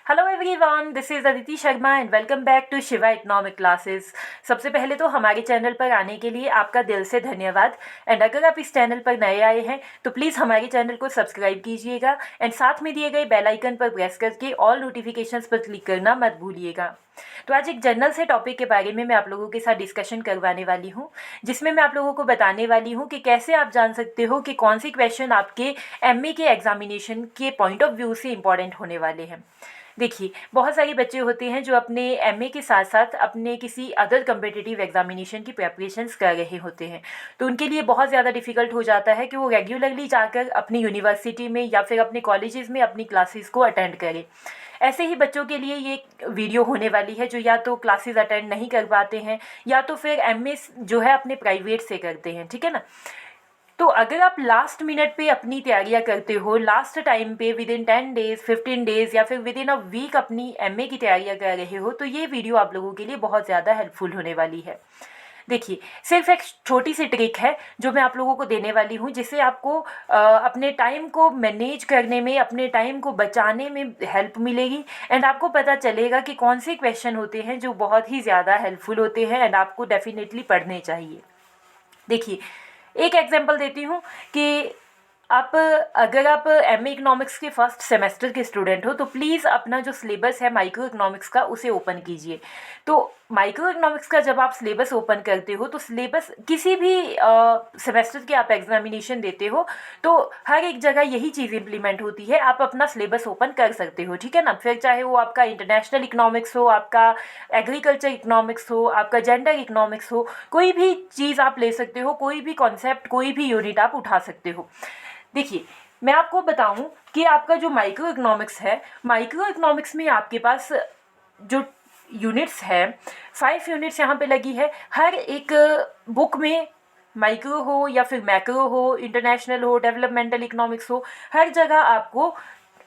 Hello everyone, this is Aditi Sharma and welcome back to Shiva economic classes. सबसे पहले तो हमारे चैनल पर आने के लिए आपका दिल से धन्यवाद। एंड अगर आप इस चैनल पर नए आए हैं तो प्लीज़ हमारे चैनल को सब्सक्राइब कीजिएगा एंड साथ में दिए गए बेल आइकन पर प्रेस करके ऑल नोटिफिकेशंस पर क्लिक करना मत भूलिएगा। तो आज एक जनरल से टॉपिक के बारे में मैं आप लोगों के साथ डिस्कशन करवाने वाली हूँ, जिसमें मैं आप लोगों को बताने वाली हूँ कि कैसे आप जान सकते हो कि कौन सी क्वेश्चन आपके एमए के एग्जामिनेशन के पॉइंट ऑफ व्यू से इम्पॉर्टेंट होने वाले हैं। देखिए, बहुत सारे बच्चे होते हैं जो अपने एमए के साथ साथ अपने किसी अदर कम्पिटिटिव एग्जामिनेशन की प्रेपरेशंस कर रहे होते हैं, तो उनके लिए बहुत ज़्यादा डिफ़िकल्ट हो जाता है कि वो रेगुलरली जाकर अपनी यूनिवर्सिटी में या फिर अपने कॉलेजेस में अपनी क्लासेस को अटेंड करें। ऐसे ही बच्चों के लिए ये वीडियो होने वाली है जो या तो क्लासेस अटेंड नहीं कर पाते हैं या तो फिर एमए जो है अपने प्राइवेट से करते हैं, ठीक है ना। तो अगर आप लास्ट मिनट पे अपनी तैयारियां करते हो, लास्ट टाइम पे विद इन 10 डेज़ 15 डेज़ या फिर विद इन अ वीक अपनी एमए की तैयारियां कर रहे हो, तो ये वीडियो आप लोगों के लिए बहुत ज़्यादा हेल्पफुल होने वाली है। देखिए, सिर्फ एक छोटी सी ट्रिक है जो मैं आप लोगों को देने वाली हूँ, जिससे आपको अपने टाइम को मैनेज करने में, अपने टाइम को बचाने में हेल्प मिलेगी एंड आपको पता चलेगा कि कौन से क्वेश्चन होते हैं जो बहुत ही ज़्यादा हेल्पफुल होते हैं एंड आपको डेफिनेटली पढ़ने चाहिए। देखिए, एक एग्जांपल देती हूँ कि अगर आप एमए इकोनॉमिक्स के फर्स्ट सेमेस्टर के स्टूडेंट हो तो प्लीज़ अपना जो सिलेबस है माइक्रो इकोनॉमिक्स का उसे ओपन कीजिए। तो माइक्रो इकोनॉमिक्स का जब आप सिलेबस ओपन करते हो तो सिलेबस किसी भी सेमेस्टर के आप एग्जामिनेशन देते हो तो हर एक जगह यही चीज़ इंप्लीमेंट होती है, आप अपना सिलेबस ओपन कर सकते हो, ठीक है ना। फिर चाहे वो आपका इंटरनेशनल इकोनॉमिक्स हो, आपका एग्रीकल्चर इकोनॉमिक्स हो, आपका जेंडर इकोनॉमिक्स हो, कोई भी चीज़ आप ले सकते हो, कोई भी कॉन्सेप्ट, कोई भी यूनिट आप उठा सकते हो। देखिए, मैं आपको बताऊं कि आपका जो माइक्रो इकोनॉमिक्स है, माइक्रो इकोनॉमिक्स में आपके पास जो यूनिट्स है, 5 यूनिट्स यहाँ पे लगी है। हर एक बुक में माइक्रो हो या फिर मैक्रो हो, इंटरनेशनल हो, डेवलपमेंटल इकोनॉमिक्स हो, हर जगह आपको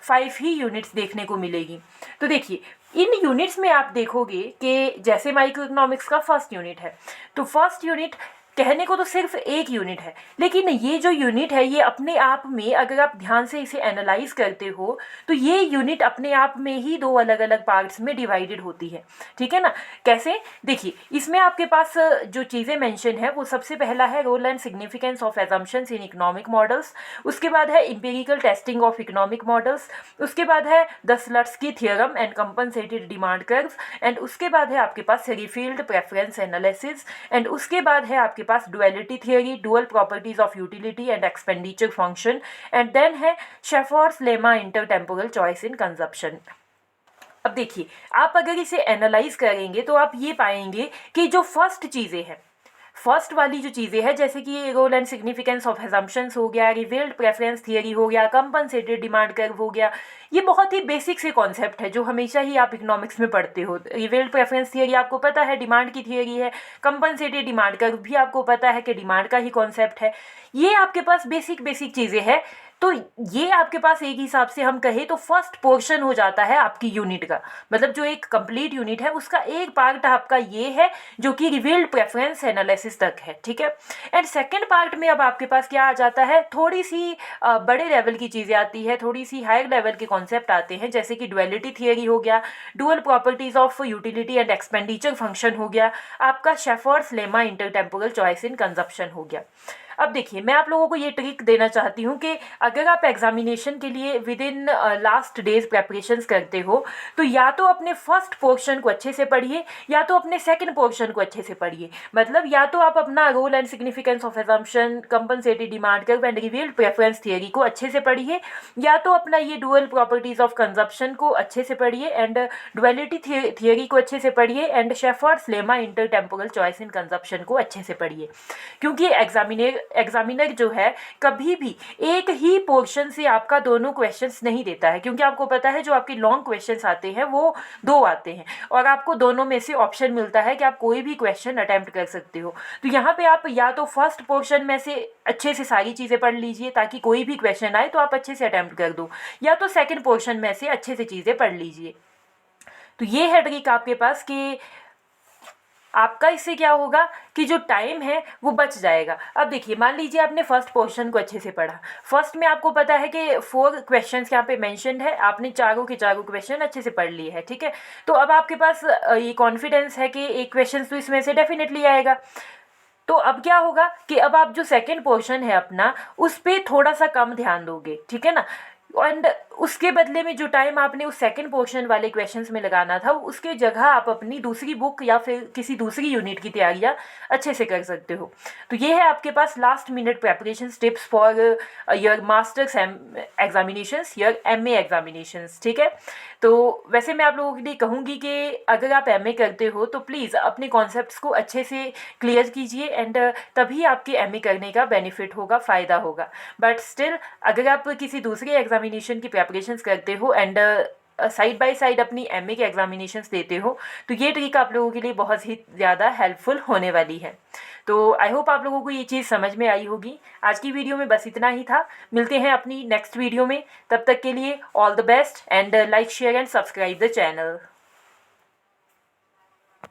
5 ही यूनिट्स देखने को मिलेगी। तो देखिए, इन यूनिट्स में आप देखोगे कि जैसे माइक्रो इकोनॉमिक्स का फर्स्ट यूनिट है, तो फर्स्ट यूनिट कहने को तो सिर्फ एक यूनिट है, लेकिन ये जो यूनिट है ये अपने आप में, अगर आप ध्यान से इसे एनालाइज करते हो तो ये यूनिट अपने आप में ही 2 अलग अलग पार्ट्स में डिवाइडेड होती है, ठीक है ना। कैसे? देखिए, इसमें आपके पास जो चीज़ें मेंशन है वो सबसे पहला है role and significance of assumptions in economic models, उसके बाद है empirical testing of economic models, उसके बाद है the Slutsky theorem and compensated demand curve, and उसके बाद है आपके पास सेरीफील्ड प्रेफरेंस एनालिसिस, एंड उसके बाद है आपके पास duality theory, dual properties of utility and expenditure function, and then है Shephard's lemma intertemporal choice in consumption. अब देखिए, आप अगर इसे एनालाइज करेंगे तो आप ये पाएंगे कि जो फर्स्ट चीज़ें हैं, फर्स्ट वाली जो चीज़ें हैं, जैसे कि role and significance of assumptions हो गया, रिवील्ड प्रेफरेंस थियरी हो गया, कंपनसेटेड डिमांड कर्व हो गया, ये बहुत ही बेसिक से कॉन्सेप्ट है जो हमेशा ही आप इकोनॉमिक्स में पढ़ते हो। रिवील्ड प्रेफरेंस थियरी आपको पता है डिमांड की थियरी है, कंपनसेटेड डिमांड कर्व भी आपको पता है कि डिमांड का ही कॉन्सेप्ट है। ये आपके पास बेसिक बेसिक चीज़ें हैं। तो ये आपके पास एक हिसाब से हम कहें तो फर्स्ट पोर्शन हो जाता है आपकी यूनिट का, मतलब जो एक कंप्लीट यूनिट है उसका एक पार्ट आपका ये है जो कि रिवील्ड प्रेफरेंस एनालिसिस तक है, ठीक है। एंड सेकंड पार्ट में अब आपके पास क्या आ जाता है, थोड़ी सी बड़े लेवल की चीज़ें आती है, थोड़ी सी हायर लेवल के कॉन्सेप्ट आते हैं, जैसे कि डुअलिटी थियरी हो गया, dual properties of utility and expenditure function हो गया, आपका Shephard's lemma intertemporal choice in consumption हो गया। अब देखिए, मैं आप लोगों को ये ट्रिक देना चाहती हूँ कि अगर आप एग्जामिनेशन के लिए with in last days preparations करते हो तो या तो अपने फर्स्ट पोर्शन को अच्छे से पढ़िए या तो अपने सेकंड पोर्शन को अच्छे से पढ़िए। मतलब या तो आप अपना role and significance of assumption, compensated demand curve and revealed preference theory को अच्छे से पढ़िए, या तो अपना ये डुअल प्रॉपर्टीज ऑफ कंजप्शन को अच्छे से पढ़िए एंड डुअलिटी थियरी को अच्छे से पढ़िए and Shephard's lemma intertemporal choice in consumption को अच्छे से पढ़िए। क्योंकि एग्जामिनर जो है कभी भी एक ही पोर्शन से आपका दोनों क्वेश्चंस नहीं देता है, क्योंकि आपको पता है जो आपके लॉन्ग क्वेश्चंस आते हैं वो 2 आते हैं और आपको दोनों में से ऑप्शन मिलता है कि आप कोई भी क्वेश्चन अटेम्प्ट कर सकते हो। तो यहाँ पे आप या तो फर्स्ट पोर्शन में से अच्छे से सारी चीज़ें पढ़ लीजिए ताकि कोई भी क्वेश्चन आए तो आप अच्छे से अटेम्प्ट कर दो, या तो सेकेंड पोर्शन में से अच्छे से चीज़ें पढ़ लीजिए। तो ये है ट्रिक आपके पास कि आपका इससे क्या होगा कि जो टाइम है वो बच जाएगा। अब देखिए, मान लीजिए आपने फर्स्ट पोर्शन को अच्छे से पढ़ा, फर्स्ट में आपको पता है कि 4 क्वेश्चंस यहाँ पे मेंशन्ड है, आपने चारों के चारों क्वेश्चन अच्छे से पढ़ लिए हैं, ठीक है। तो अब आपके पास ये कॉन्फिडेंस है कि एक क्वेश्चन तो इसमें से डेफिनेटली आएगा। तो अब क्या होगा कि अब आप जो सेकंड पोर्शन है अपना, उस पर थोड़ा सा कम ध्यान दोगे, ठीक है ना। एंड उसके बदले में जो टाइम आपने उस सेकंड पोर्शन वाले क्वेश्चंस में लगाना था, उसके जगह आप अपनी दूसरी बुक या फिर किसी दूसरी यूनिट की तैयारियां अच्छे से कर सकते हो। तो ये है आपके पास last minute preparation tips for your masters examinations, your MA examinations, ठीक है। तो वैसे मैं आप लोगों के लिए कहूँगी कि अगर आप एमए करते हो तो प्लीज़ अपने कॉन्सेप्ट्स को अच्छे से क्लियर कीजिए, एंड तभी आपके एमए करने का बेनिफिट होगा, फ़ायदा होगा। बट स्टिल अगर आप किसी दूसरे एग्जामिनेशन की प्रेपरेशंस करते हो एंड साइड बाय साइड अपनी एमए के एग्जामिनेशंस देते हो, तो ये ट्रिक आप लोगों के लिए बहुत ही ज़्यादा हेल्पफुल होने वाली है। तो आई होप आप लोगों को ये चीज़ समझ में आई होगी। आज की वीडियो में बस इतना ही था, मिलते हैं अपनी नेक्स्ट वीडियो में। तब तक के लिए all the best, and like share and subscribe the channel.